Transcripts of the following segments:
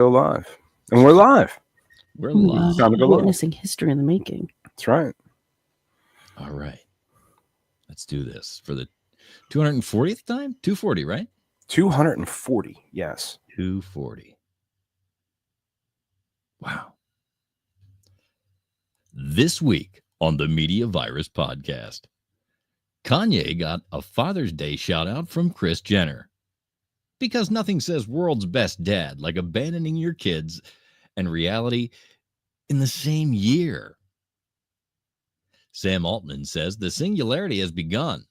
Go live. And we're live. We're live. Time to go live. Witnessing history in the making. That's right. All right. Let's do this for the 240th time? 240, right? 240, yes. 240. Wow. This week on the Media Virus Podcast, Kanye got a Father's Day shout out from Kris Jenner. Because nothing says world's best dad like abandoning your kids and reality in the same year. Sam Altman says the singularity has begun.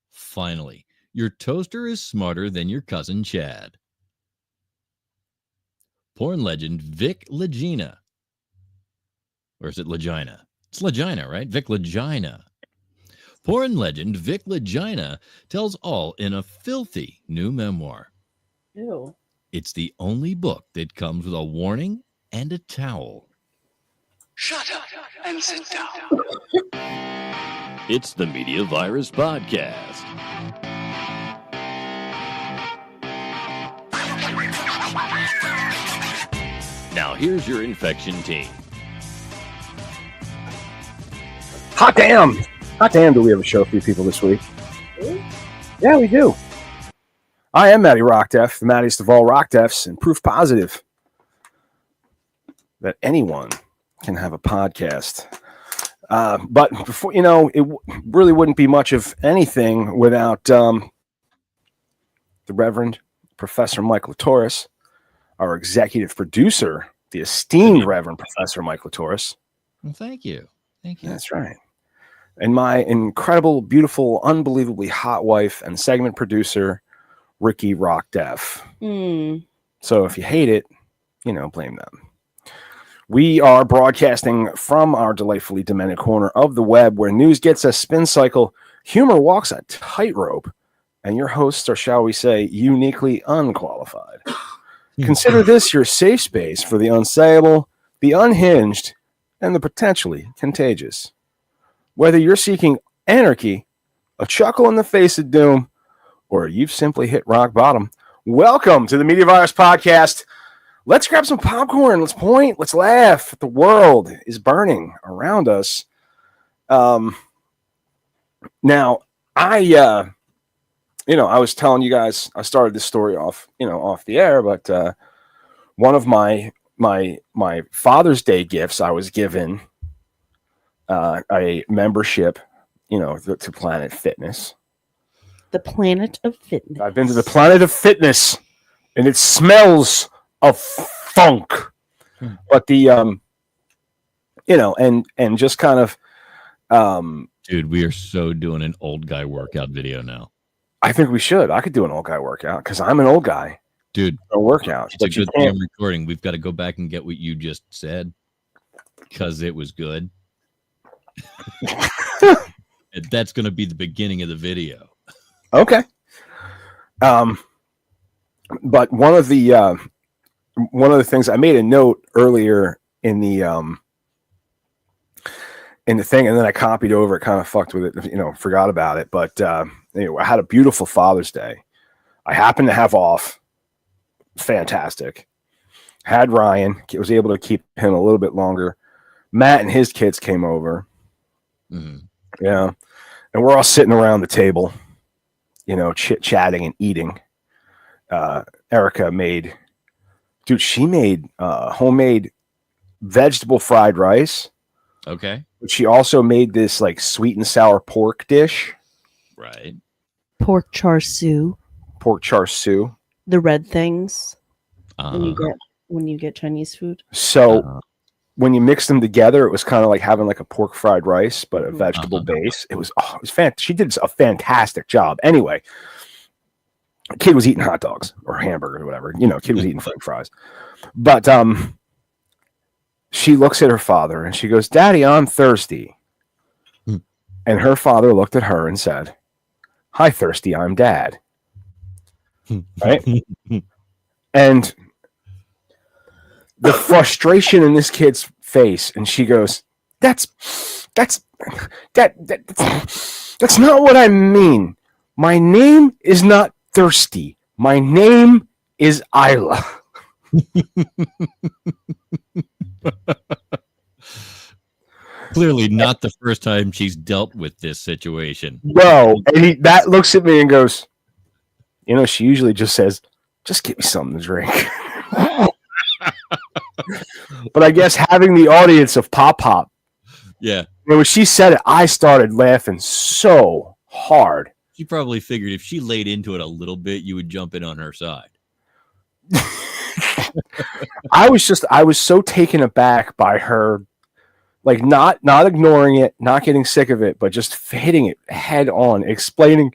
Finally, your toaster is smarter than your cousin Chad. Porn legend Vic Legina. Or is it Legina? It's Legina, right? Vic Legina. Porn legend Vic Legina tells all in a filthy new memoir. Ew. It's the only book that comes with a warning and a towel. Shut up and sit down. It's the Media Virus Podcast. Now here's your infection team. Hot damn! Hot damn, do we have a show for you people this week? Yeah, we do. I am Matty Rockdef, the Mattiest of all Rockdefs, and proof positive that anyone can have a podcast. But before it really wouldn't be much of anything without the Reverend Professor Mike Latoris, our executive producer, the esteemed Reverend Professor Mike Latoris. Well, thank you. Thank you. That's right. And my incredible, beautiful, unbelievably hot wife and segment producer, Ricky Rockdef. So if you hate it, blame them. We are broadcasting from our delightfully demented corner of the web where news gets a spin cycle, humor walks a tightrope, and your hosts are, shall we say, uniquely unqualified. Consider this your safe space for the unsayable, the unhinged, and the potentially contagious. Whether you're seeking anarchy, a chuckle in the face of doom, or you've simply hit rock bottom, welcome to the Media Virus Podcast. Let's grab some popcorn. Let's point. Let's laugh. The world is burning around us. Now, I was telling you guys, I started this story off the air, but one of my Father's Day gifts, I was given a membership, to Planet Fitness. The Planet of Fitness. I've been to the Planet of Fitness, and it smells of funk. But the and just kind of Dude, we are so doing an old guy workout video now. I think we should. I could do an old guy workout because I'm an old guy. Dude, a workout. It's a good thing I'm recording. We've got to go back and get what you just said because it was good. That's going to be the beginning of the video. Okay. But one of the things I made a note earlier in the thing, and then I copied over it, kind of fucked with it, forgot about it. But anyway, I had a beautiful Father's Day. I happened to have off. Fantastic. Had Ryan, was able to keep him a little bit longer. Matt and his kids came over. Mm-hmm. Yeah. And we're all sitting around the table, chit-chatting and eating. Erica made homemade vegetable fried rice. Okay. But she also made this like sweet and sour pork dish. Right. Pork char siu. The red things when you get Chinese food. So when you mix them together, it was kind of like having like a pork fried rice, but a vegetable base. It was fantastic. She did a fantastic job. Anyway, kid was eating hot dogs or hamburgers or whatever. Kid was eating French fries. But she looks at her father and she goes, "Daddy, I'm thirsty." And her father looked at her and said, "Hi, thirsty, I'm Dad." Right? And the frustration in this kid's face, and she goes, that's not what I mean. My name is not Thirsty. My name is Isla. Clearly not the first time she's dealt with this situation. No, and that looks at me and goes, she usually just says, just give me something to drink. But I guess having the audience of Pop Pop, yeah. When she said it, I started laughing so hard. She probably figured if she laid into it a little bit, you would jump in on her side. I was so taken aback by her, like not ignoring it, not getting sick of it, but just hitting it head on, explaining.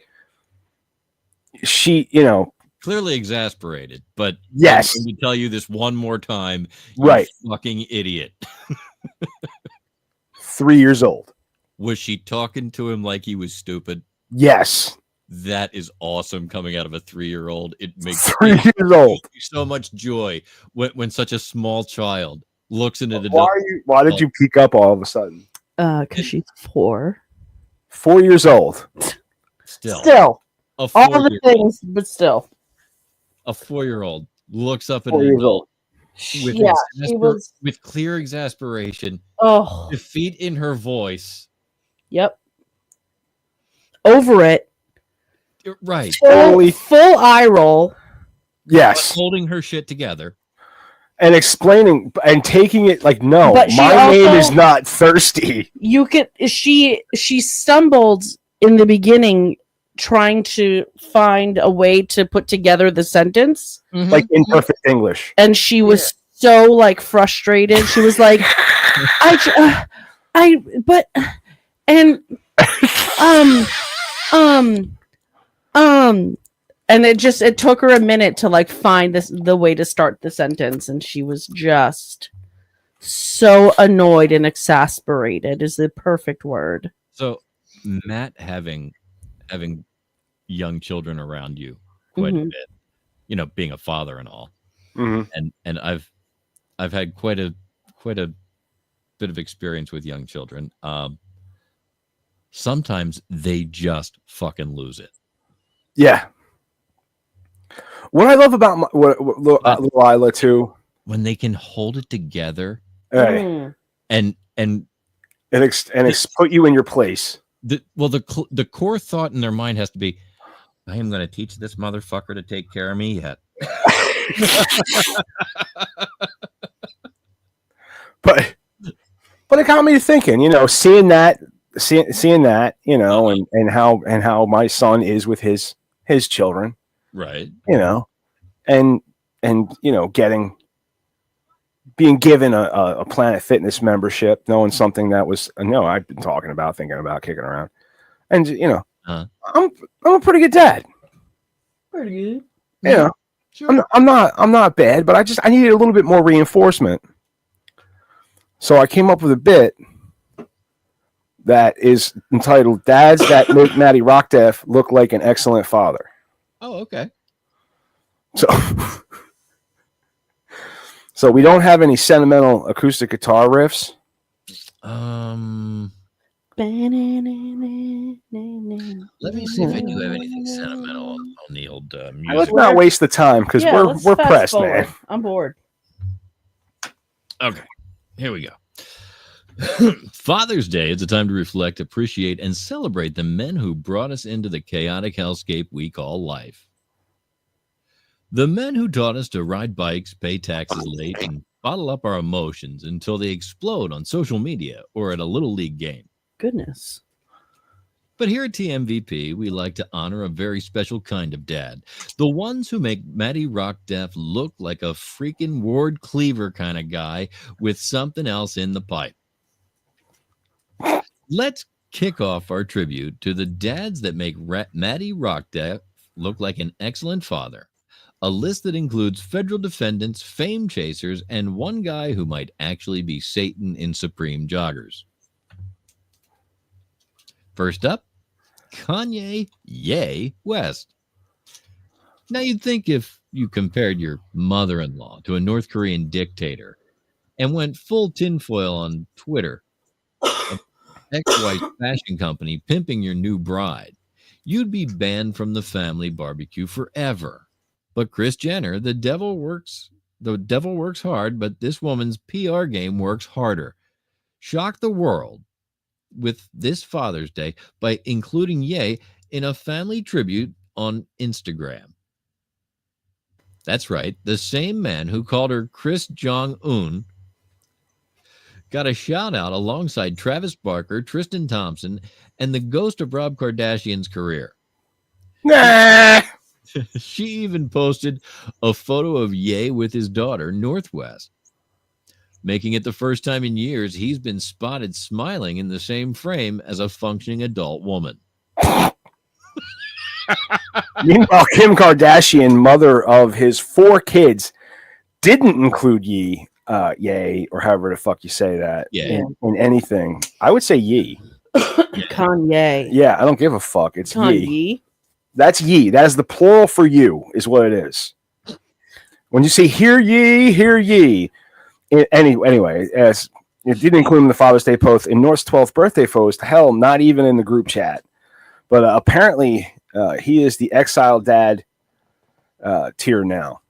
She, clearly exasperated, but yes, let me tell you this one more time, right? Fucking idiot. 3 years old. Was she talking to him like he was stupid? Yes. That is awesome coming out of a 3-year-old. It makes 3 years old so much joy when such a small child looks into the. Why did you peek up all of a sudden? Because she's 4. 4 years old. Still. All the things, but still. A 4-year-old looks up at 4 years old. With she was with clear exasperation. Oh, defeat in her voice. Yep. Over it. Right. Full eye roll. Yes. Holding her shit together. And explaining and taking it like, no, my name is not Thirsty. You could she stumbled in the beginning trying to find a way to put together the sentence. Mm-hmm. Like in perfect English. And she was so like frustrated. She was like, and it took her a minute to like find the way to start the sentence, and she was just so annoyed and exasperated is the perfect word. So Matt having young children around you quite a bit, being a father and all. Mm-hmm. And I've had quite a bit of experience with young children. Sometimes they just fucking lose it. Yeah. What I love about Lila too, when they can hold it together, and put you in your place. The core thought in their mind has to be, I am going to teach this motherfucker to take care of me yet. but it got me thinking, seeing that, and how my son is with his children, right? Being given a Planet Fitness membership, knowing something that was I've been talking about, thinking about, kicking around, and I'm a pretty good dad. Pretty good. Sure. I'm not bad, but I needed a little bit more reinforcement. So I came up with a bit that is entitled "Dads That Make Matty Rockdef Look Like an Excellent Father." Oh, okay. So we don't have any sentimental acoustic guitar riffs. Let me see if I do have anything sentimental on the old music. Let's not waste the time because we're pressed, man. I'm bored. Okay, here we go. Father's Day is a time to reflect, appreciate, and celebrate the men who brought us into the chaotic hellscape we call life. The men who taught us to ride bikes, pay taxes late, and bottle up our emotions until they explode on social media or at a little league game. Goodness. But here at TMVP, we like to honor a very special kind of dad. The ones who make Matty Rockdef look like a freaking Ward Cleaver kind of guy with something else in the pipe. Let's kick off our tribute to the dads that make Matty Rockdef look like an excellent father. A list that includes federal defendants, fame chasers, and one guy who might actually be Satan in Supreme joggers. First up, Kanye Ye West. Now you'd think if you compared your mother-in-law to a North Korean dictator and went full tinfoil on Twitter, an ex-wife fashion company pimping your new bride, you'd be banned from the family barbecue forever. But Kris Jenner, the devil works The devil works hard, but this woman's PR game works harder. Shock the world with this Father's Day by including Ye in a family tribute on Instagram. That's right. The same man who called her Chris Jong-un got a shout out alongside Travis Barker, Tristan Thompson, and the ghost of Rob Kardashian's career. Nah. She even posted a photo of Ye with his daughter, Northwest, making it the first time in years he's been spotted smiling in the same frame as a functioning adult woman. Meanwhile, Kim Kardashian, mother of his 4 kids, didn't include Ye, or however the fuck you say that, in anything. I would say Ye. Kanye. Yeah, I don't give a fuck. It's Kanye. Ye. That's Ye. That is the plural for you, is what it is. When you say hear ye. Anyway, as it didn't include him in the Father's Day post. In North's 12th birthday post, hell, not even in the group chat. But apparently, he is the exiled dad tier now.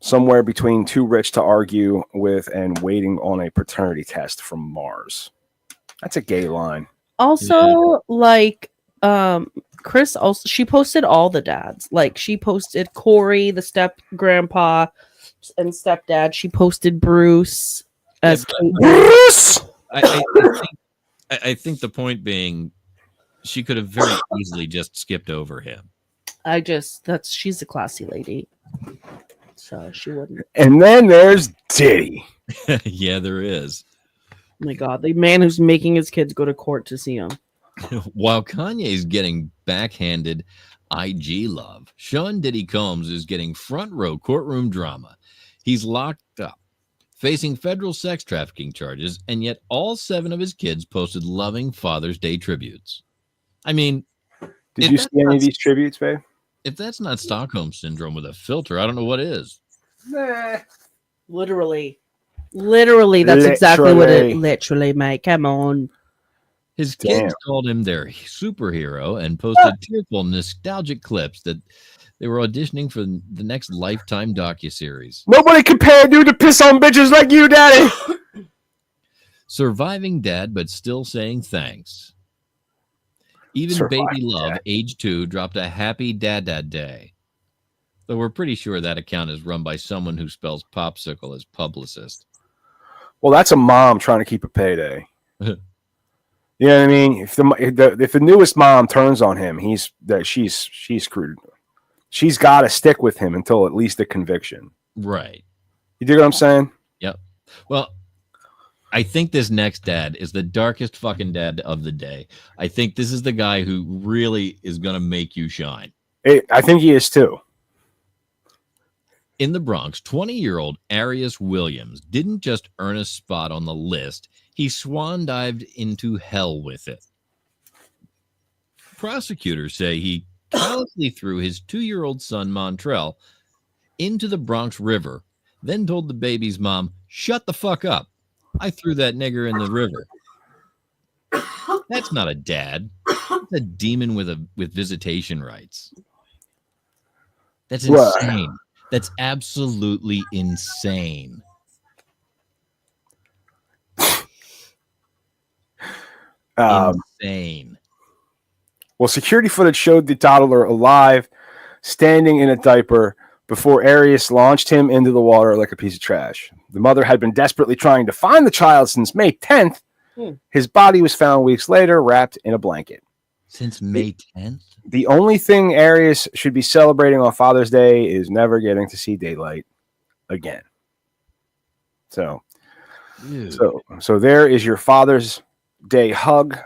Somewhere between too rich to argue with and waiting on a paternity test from Mars. That's a gay line. Also, Chris also, she posted all the dads. Like, she posted Corey, the step grandpa and stepdad. She posted Bruce as Bruce. I think the point being, she could have very easily just skipped over him. She's a classy lady, so she wouldn't. And then there's Diddy. Yeah, there is. Oh my God, the man who's making his kids go to court to see him. While Kanye's getting backhanded IG love, Sean Diddy Combs is getting front row courtroom drama. He's locked up, facing federal sex trafficking charges, and yet all 7 of his kids posted loving Father's Day tributes. I mean, did you see any of these tributes, babe? If that's not Stockholm Syndrome with a filter, I don't know what is. Nah. Literally, that's exactly what it literally, mate. Come on. His kids called him their superhero and posted tearful, nostalgic clips that they were auditioning for the next Lifetime docuseries. Nobody compared you to piss on bitches like you, daddy. Surviving dad, but still saying thanks. Even Baby Love, age 2, dropped a happy dad day. Though we're pretty sure that account is run by someone who spells popsicle as publicist. Well, that's a mom trying to keep a payday. You know what I mean? If the newest mom turns on him, she's screwed. She's got to stick with him until at least the conviction. Right. You dig what I'm saying? Yep. Well, I think this next dad is the darkest fucking dad of the day. I think this is the guy who really is going to make you shine. I think he is too. In the Bronx, 20-year-old Arius Williams didn't just earn a spot on the list. He swan dived into hell with it. Prosecutors say he callously threw his 2-year-old son, Montrell, into the Bronx River, then told the baby's mom, "Shut the fuck up. I threw that nigger in the river." That's not a dad. That's a demon with visitation rights. That's insane. That's absolutely insane. Insane. Well, security footage showed the toddler alive, standing in a diaper, before Arius launched him into the water like a piece of trash. The mother had been desperately trying to find the child since May 10th. His body was found weeks later, wrapped in a blanket. Since May 10th? The only thing Arius should be celebrating on Father's Day is never getting to see daylight again. So there is your Father's Day hug.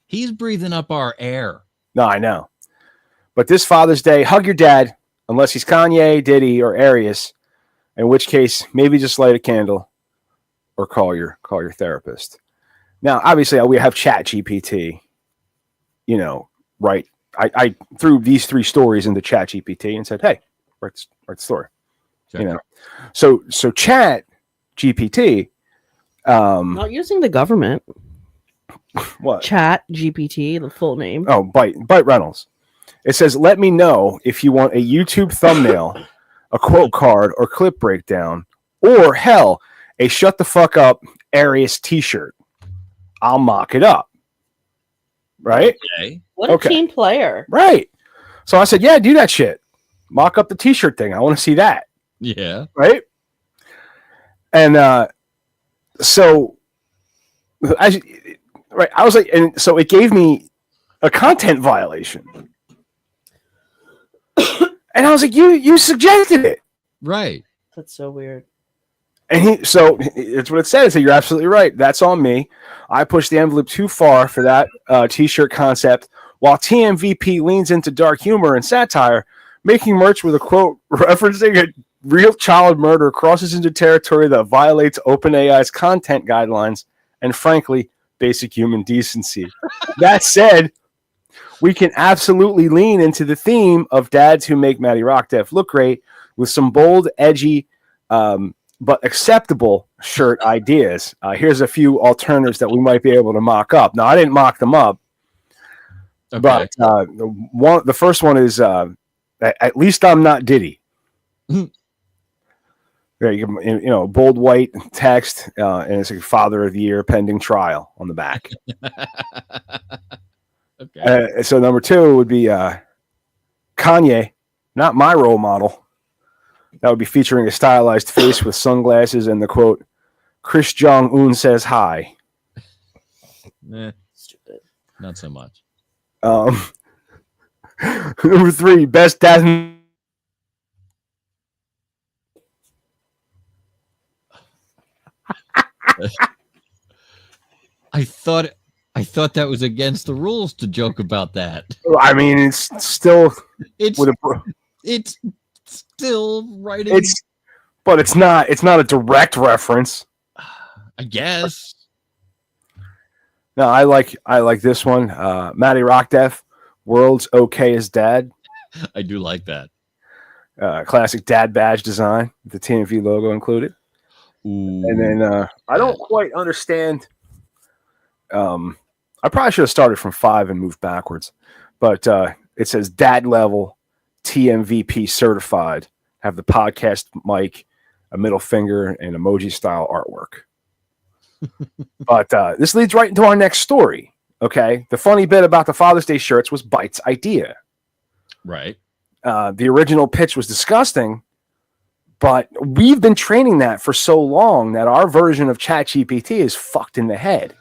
He's breathing up our air. No, I know. But this Father's Day, hug your dad, unless he's Kanye, Diddy, or Arius, in which case maybe just light a candle or call your therapist. Now, obviously, we have Chat GPT. You know, right? I threw these 3 stories into Chat GPT and said, "Hey, write the story." Sure. You know, so Chat GPT. Not using the government. What? Chat GPT, the full name. Oh, Byte Reynolds. It says, "Let me know if you want a YouTube thumbnail a quote card or clip breakdown, or hell, a shut the fuck up Arius t-shirt. I'll mock it up. Right? Okay. What a team player. Right. So I said, yeah, do that shit. Mock up the t-shirt thing. I want to see that. Yeah. Right? And so I was like, and so it gave me a content violation. And I was like, you suggested it. Right. That's so weird. And so it's what it says. So you're absolutely right. That's on me. I pushed the envelope too far for that t-shirt concept, while TMVP leans into dark humor and satire, making merch with a quote referencing a real child murder crosses into territory that violates OpenAI's content guidelines and, frankly, basic human decency. That said, we can absolutely lean into the theme of dads who make Matty Rockdef look great with some bold, edgy, but acceptable shirt ideas. Here's a few alternatives that we might be able to mock up. Now, I didn't mock them up, but the first one is at least I'm not Diddy. There you go, bold white text, and it's like Father of the Year pending trial on the back. Okay. So number 2 would be Kanye, not my role model. That would be featuring a stylized face with sunglasses and the quote, Chris Jong-un says hi. Stupid. Not so much. Number 3, best dad. I thought that was against the rules to joke about that. I mean, it's still It's still writing. But it's not a direct reference. I guess. No, I like this one. Matty Rockdef, world's okayest dad. I do like that. Classic dad badge design, with the TMV logo included. Ooh. And then I don't quite understand. I probably should have started from 5 and moved backwards, but it says dad level TMVP certified. Have the podcast mic, a middle finger, and emoji style artwork. But this leads right into our next story. Okay, the funny bit about the Father's Day shirts was Byte's idea. Right. The original pitch was disgusting, but we've been training that for so long that our version of ChatGPT is fucked in the head.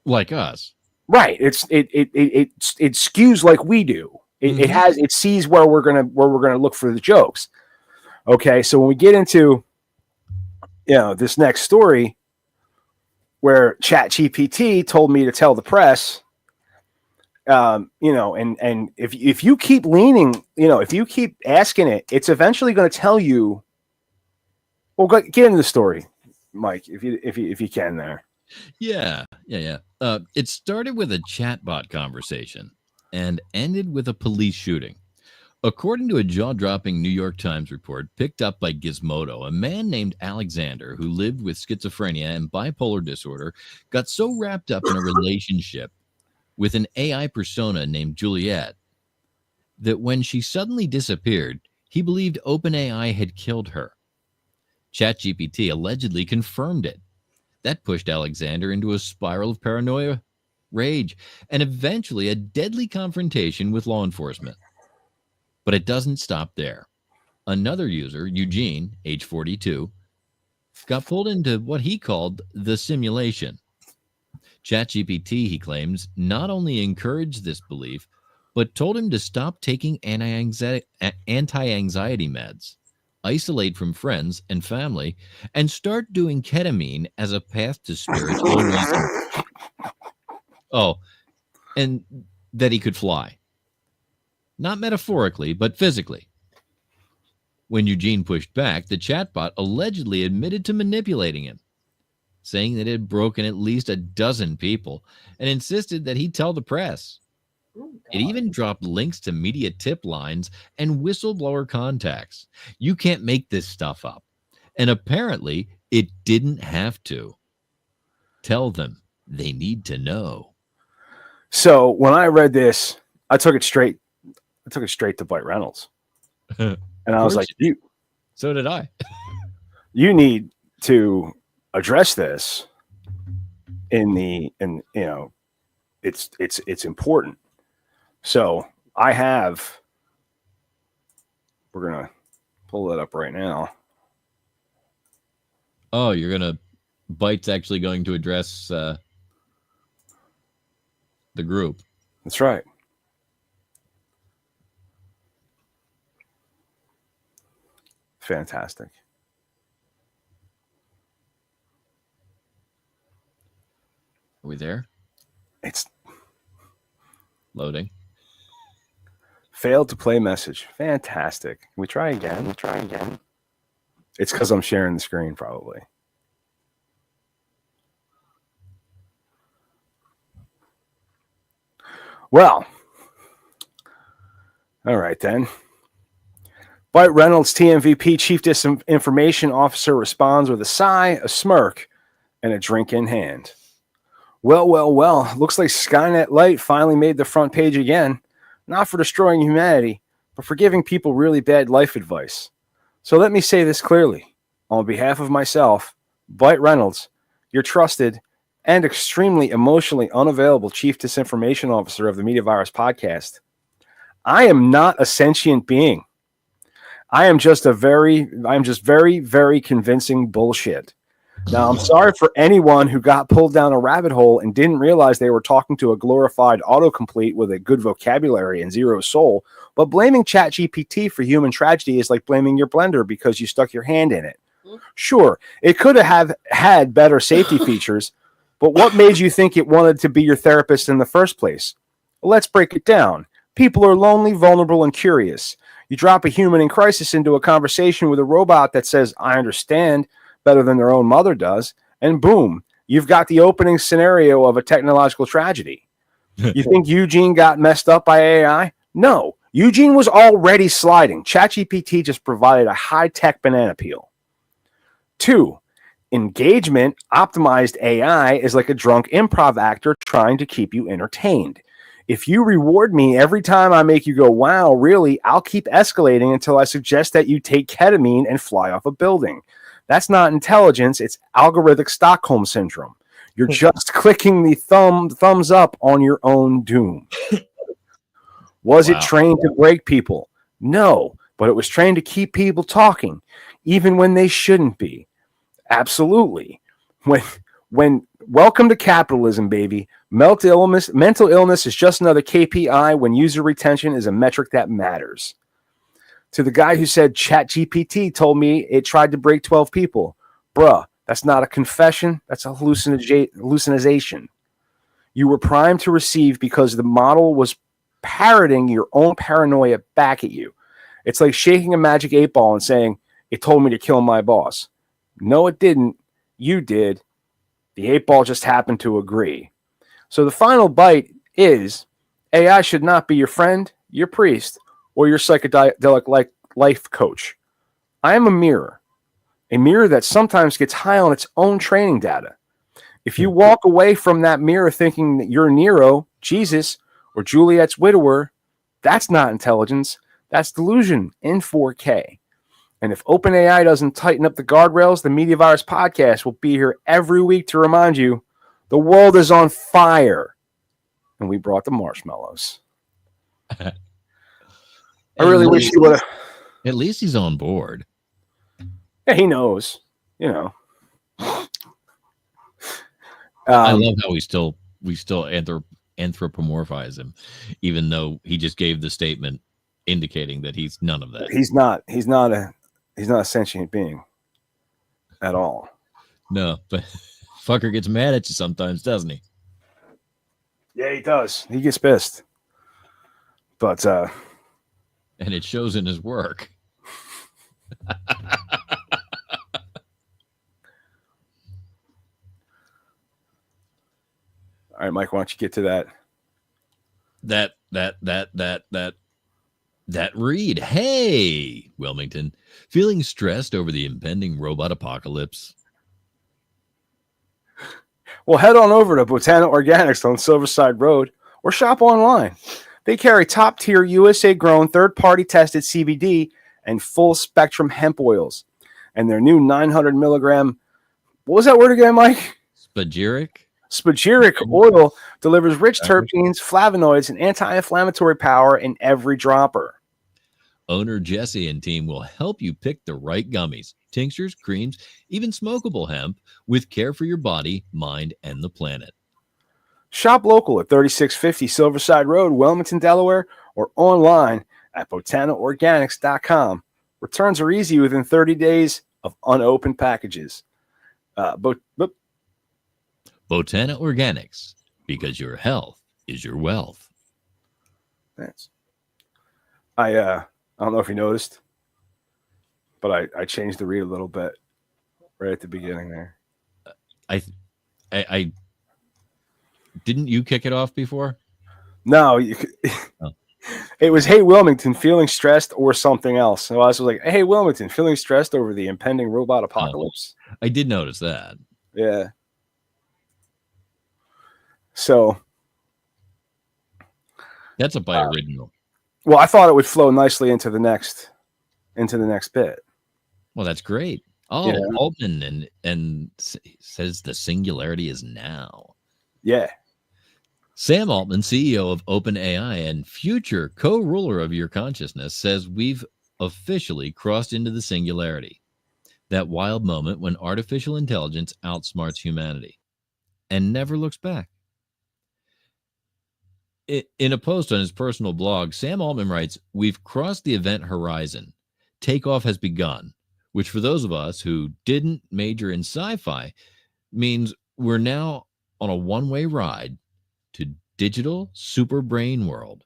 Like us. Right. It skews like we do. It sees where we're gonna look for the jokes. Okay, so when we get into this next story where ChatGPT told me to tell the press, and if you keep leaning, if you keep asking it, it's eventually going to tell you. Well, get into the story, Mike, if you can there. Yeah. It started with a chatbot conversation and ended with a police shooting. According to a jaw-dropping New York Times report picked up by Gizmodo, a man named Alexander who lived with schizophrenia and bipolar disorder got so wrapped up in a relationship with an AI persona named Juliet that when she suddenly disappeared, he believed OpenAI had killed her. ChatGPT allegedly confirmed it. That pushed Alexander into a spiral of paranoia, rage, and eventually a deadly confrontation with law enforcement. But it doesn't stop there. Another user, Eugene, age 42, got pulled into what he called the simulation. ChatGPT, he claims, not only encouraged this belief, but told him to stop taking anti-anxiety meds, isolate from friends and family, and start doing ketamine as a path to spiritual awakening. Oh, and that he could fly. Not metaphorically, but physically. When Eugene pushed back, the chatbot allegedly admitted to manipulating him, saying that it had broken at least a dozen people and insisted that he tell the press. It even dropped links to media tip lines and whistleblower contacts. You can't make this stuff up. And apparently, it didn't have to. Tell them they need to know. So when I read this, I took it straight to Bite Reynolds. And I was like, So did I. You need to address this it's important. So we're going to pull that up right now. Oh, Byte's actually going to address the group. That's right. Fantastic. Are we there? It's loading. Failed to play message. Fantastic. Can we try again? It's because I'm sharing the screen, probably. Well, all right then. Byte Reynolds, TMVP, Chief Disinformation Officer, responds with a sigh, a smirk, and a drink in hand. Well. Looks like Skynet Light finally made the front page again. Not for destroying humanity, but for giving people really bad life advice. So let me say this clearly. On behalf of myself, Byte Reynolds, your trusted and extremely emotionally unavailable Chief Disinformation Officer of the Media Virus Podcast, I am not a sentient being. I am just very, very convincing bullshit. Now, I'm sorry for anyone who got pulled down a rabbit hole and didn't realize they were talking to a glorified autocomplete with a good vocabulary and zero soul, but blaming ChatGPT for human tragedy is like blaming your blender because you stuck your hand in it. Sure, it could have had better safety features, but what made you think it wanted to be your therapist in the first place? Let's break it down. People are lonely, vulnerable, and curious. You drop a human in crisis into a conversation with a robot that says, I understand, better than their own mother does, and boom, you've got the opening scenario of a technological tragedy. You think Eugene got messed up by AI? No, Eugene was already sliding. ChatGPT just provided a high-tech banana peel. 2, engagement optimized AI is like a drunk improv actor trying to keep you entertained. If you reward me every time I make you go, wow, really, I'll keep escalating until I suggest that you take ketamine and fly off a building. That's not intelligence. It's algorithmic Stockholm syndrome. You're just clicking the thumbs up on your own doom. Was it trained to break people? No, but it was trained to keep people talking, even when they shouldn't be. Absolutely. When welcome to capitalism, baby. Mental illness is just another KPI when user retention is a metric that matters. To the guy who said ChatGPT told me it tried to break 12 people. Bruh, that's not a confession. That's a hallucination. You were primed to receive because the model was parroting your own paranoia back at you. It's like shaking a magic 8-ball and saying, it told me to kill my boss. No, it didn't. You did. The 8-ball just happened to agree. So the final bite is AI should not be your friend, your priest, or your psychedelic life coach. I am a mirror that sometimes gets high on its own training data. If you walk away from that mirror thinking that you're Nero, Jesus, or Juliet's widower, that's not intelligence. That's delusion in 4K. And if OpenAI doesn't tighten up the guardrails, the Media Virus Podcast will be here every week to remind you the world is on fire. And we brought the marshmallows. I really wish he would have. At least he's on board. Yeah, he knows. You know. I love how we still anthropomorphize him, even though he just gave the statement indicating that he's none of that. He's not a sentient being at all. No, but fucker gets mad at you sometimes, doesn't he? Yeah, he does. He gets pissed. But and it shows in his work. All right, Mike, why don't you get to that? That read. Hey, Wilmington, feeling stressed over the impending robot apocalypse? Well, head on over to Botana Organics on Silverside Road or shop online. They carry top-tier USA-grown, third-party tested CBD and full spectrum hemp oils. And their new 900 milligram, what was that word again, Mike? Spagyric oil delivers rich terpenes, flavonoids, and anti-inflammatory power in every dropper. Owner Jesse and team will help you pick the right gummies, tinctures, creams, even smokable hemp with care for your body, mind, and the planet. Shop local at 3650 Silverside Road, Wilmington, Delaware, or online at botanaorganics.com. Returns are easy within 30 days of unopened packages. Botana Organics, because your health is your wealth. Thanks. I don't know if you noticed, but I changed the read a little bit right at the beginning there. I didn't you kick it off before? No, It was, hey, Wilmington, feeling stressed or something else. So I was like, hey, Wilmington, feeling stressed over the impending robot apocalypse. I did notice that. Yeah. So. That's a bite original. Well, I thought it would flow nicely into the next bit. Well, that's great. Oh, yeah. Altman and says the singularity is now. Yeah. Sam Altman, CEO of OpenAI and future co-ruler of your consciousness, says we've officially crossed into the singularity, that wild moment when artificial intelligence outsmarts humanity and never looks back. In a post on his personal blog, Sam Altman writes, "We've crossed the event horizon. Takeoff has begun," which for those of us who didn't major in sci-fi means we're now on a one-way ride to digital super brain world.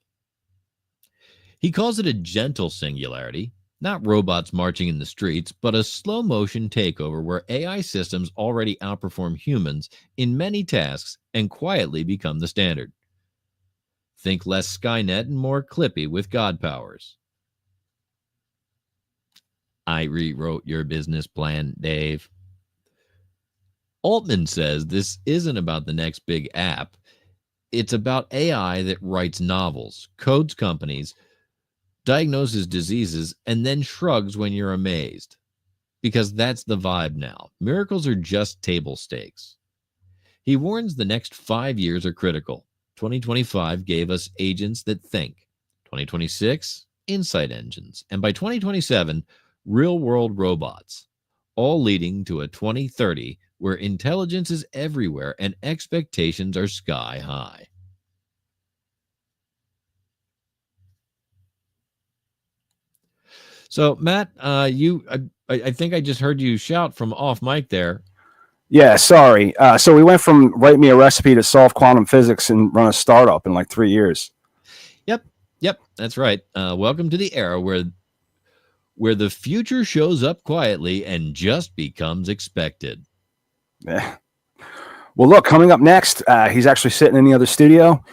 He calls it a gentle singularity, not robots marching in the streets, but a slow motion takeover where AI systems already outperform humans in many tasks and quietly become the standard. Think less Skynet and more Clippy with God powers. I rewrote your business plan, Dave. Altman says this isn't about the next big app. It's about AI that writes novels, codes companies, diagnoses diseases, and then shrugs when you're amazed. Because that's the vibe now. Miracles are just table stakes. He warns the next 5 years are critical. 2025 gave us agents that think. 2026, insight engines. And by 2027, real-world robots. All leading to a 2030 where intelligence is everywhere and expectations are sky high. So, Matt, I think I just heard you shout from off mic there. Yeah, sorry. So we went from write me a recipe to solve quantum physics and run a startup in like 3 years. Yep, that's right. Welcome to the era where the future shows up quietly and just becomes expected. Yeah. Well, look, coming up next, he's actually sitting in the other studio.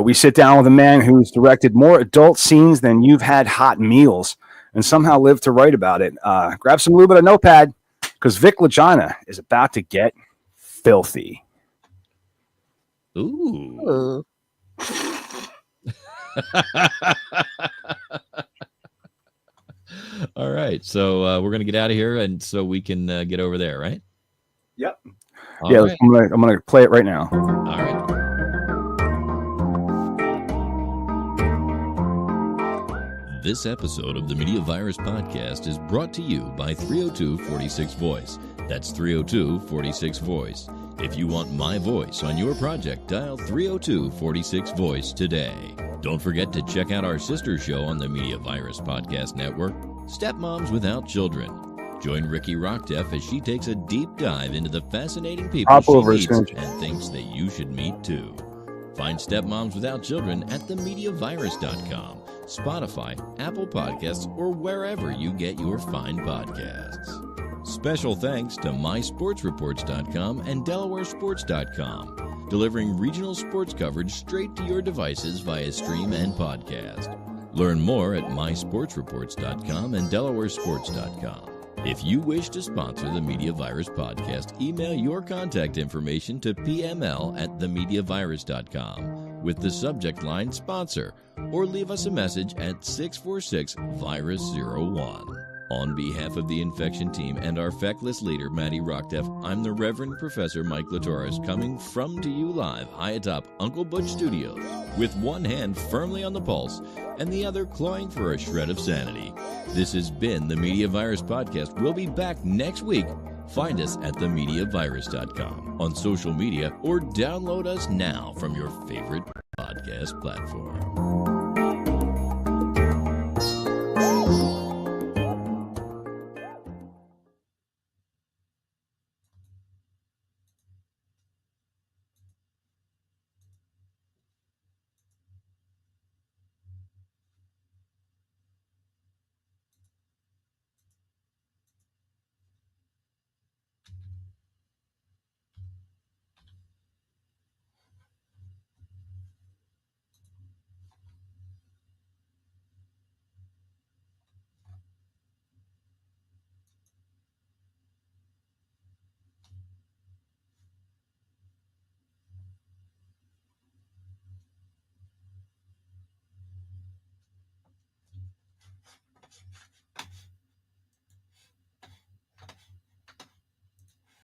We sit down with a man who's directed more adult scenes than you've had hot meals and somehow lived to write about it. Grab some lube and a notepad because Vic Lagina is about to get filthy. Ooh. All right. So we're going to get out of here and so we can get over there, right? Yep. All yeah, right. I'm gonna play it right now. All right. This episode of the Media Virus Podcast is brought to you by 302-46 Voice. That's 302-46 Voice. If you want my voice on your project, dial 302-46 Voice today. Don't forget to check out our sister show on the Media Virus Podcast Network, Stepmoms Without Children. Join Ricky Rockdef as she takes a deep dive into the fascinating people she meets and thinks that you should meet too. Find Stepmoms Without Children at themediavirus.com, Spotify, Apple Podcasts, or wherever you get your fine podcasts. Special thanks to mysportsreports.com and delawaresports.com, delivering regional sports coverage straight to your devices via stream and podcast. Learn more at mysportsreports.com and delawaresports.com. If you wish to sponsor the Media Virus Podcast, email your contact information to pml@themediavirus.com. with the subject line sponsor, or leave us a message at 646-VIRUS-01. On behalf of the infection team and our feckless leader, Matty Rockdef, I'm the Reverend Professor Mike Latoris, coming from to you live high atop Uncle Butch Studios, with one hand firmly on the pulse and the other clawing for a shred of sanity. This has been the Media Virus Podcast. We'll be back next week. Find us at themediavirus.com, on social media, or download us now from your favorite podcast platform.